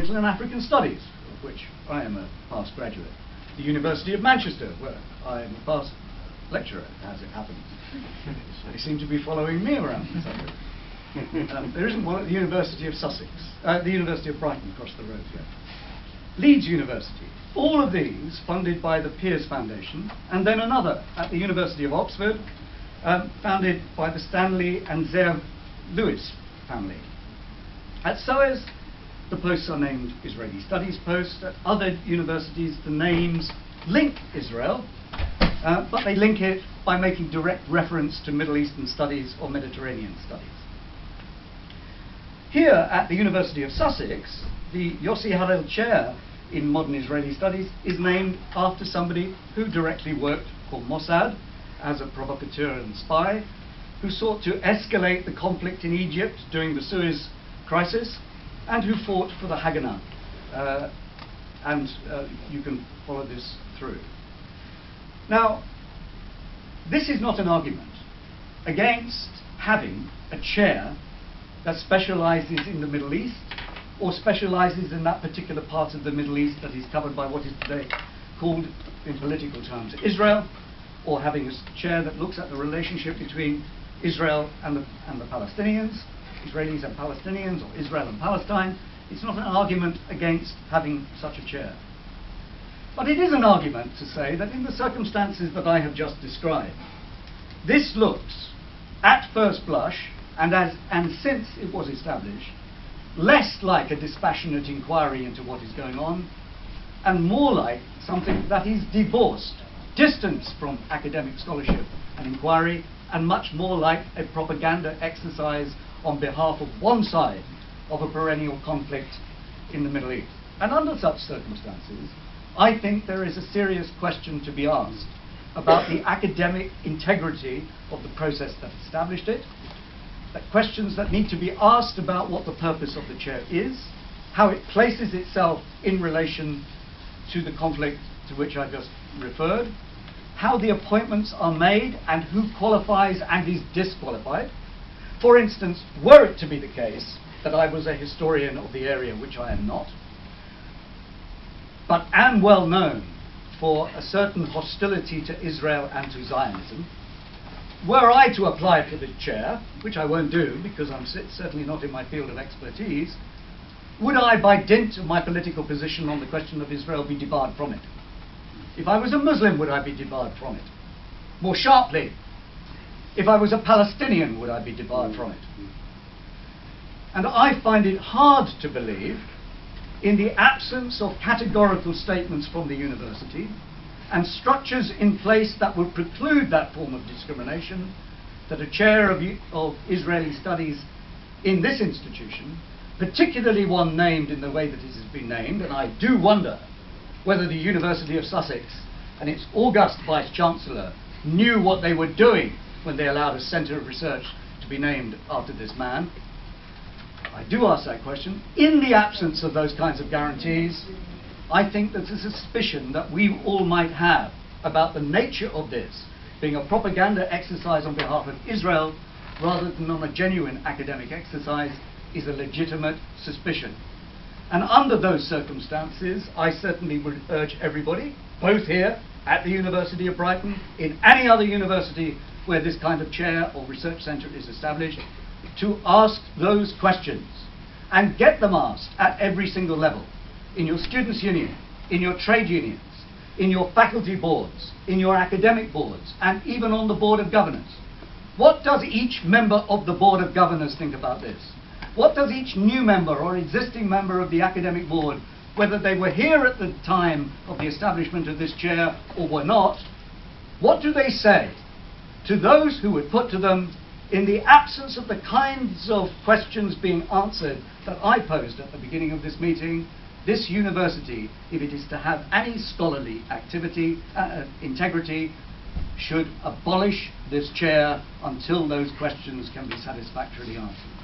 Middle and African Studies, of which I am a past graduate. The University of Manchester, where I am a past lecturer, as it happens. They seem to be following me around. There isn't one at the University of Sussex, the University of Brighton across the road here. Leeds University, all of these funded by the Pearce Foundation, and then another at the University of Oxford, founded by the Stanley and Zev Lewis family. At SOAS, the posts are named Israeli Studies posts. At other universities, the names link Israel, but they link it by making direct reference to Middle Eastern studies or Mediterranean studies. Here at the University of Sussex, the Yossi Harel Chair in Modern Israeli Studies is named after somebody who directly worked for Mossad as a provocateur and spy, who sought to escalate the conflict in Egypt during the Suez crisis, and who fought for the Haganah. You can follow this through. Now, this is not an argument against having a chair that specializes in the Middle East, or specializes in that particular part of the Middle East that is covered by what is today called, in political terms, Israel, or having a chair that looks at the relationship between Israel and the Palestinians, Israelis and Palestinians, or Israel and Palestine. It's not an argument against having such a chair. But it is an argument to say that in the circumstances that I have just described, this looks, at first blush, and since it was established, less like a dispassionate inquiry into what is going on, and more like something that is divorced, distanced from academic scholarship and inquiry, and much more like a propaganda exercise on behalf of one side of a perennial conflict in the Middle East. And under such circumstances, I think there is a serious question to be asked about the academic integrity of the process that established it, questions that need to be asked about what the purpose of the chair is, how it places itself in relation to the conflict to which I just referred, how the appointments are made and who qualifies and is disqualified. For instance, were it to be the case that I was a historian of the area, which I am not, but am well known for a certain hostility to Israel and to Zionism, were I to apply for the chair, which I won't do because I'm certainly not in my field of expertise, would I, by dint of my political position on the question of Israel, be debarred from it? If I was a Muslim, would I be debarred from it? More sharply, if I was a Palestinian, would I be debarred from it? And I find it hard to believe, in the absence of categorical statements from the university, and structures in place that would preclude that form of discrimination, that a chair of Israeli studies in this institution, particularly one named in the way that it has been named, and I do wonder whether the University of Sussex and its august Vice-Chancellor knew what they were doing when they allowed a centre of research to be named after this man. I do ask that question. In the absence of those kinds of guarantees, I think there's a suspicion that we all might have about the nature of this being a propaganda exercise on behalf of Israel rather than on a genuine academic exercise is a legitimate suspicion. And under those circumstances, I certainly would urge everybody, both here at the University of Brighton, in any other university where this kind of chair or research centre is established, to ask those questions and get them asked at every single level. In your students' union, in your trade unions, in your faculty boards, in your academic boards, and even on the Board of Governors. What does each member of the Board of Governors think about this? What does each new member or existing member of the academic board, whether they were here at the time of the establishment of this chair or were not, what do they say to those who would put to them, in the absence of the kinds of questions being answered that I posed at the beginning of this meeting, this university, if it is to have any scholarly activity, integrity, should abolish this chair until those questions can be satisfactorily answered.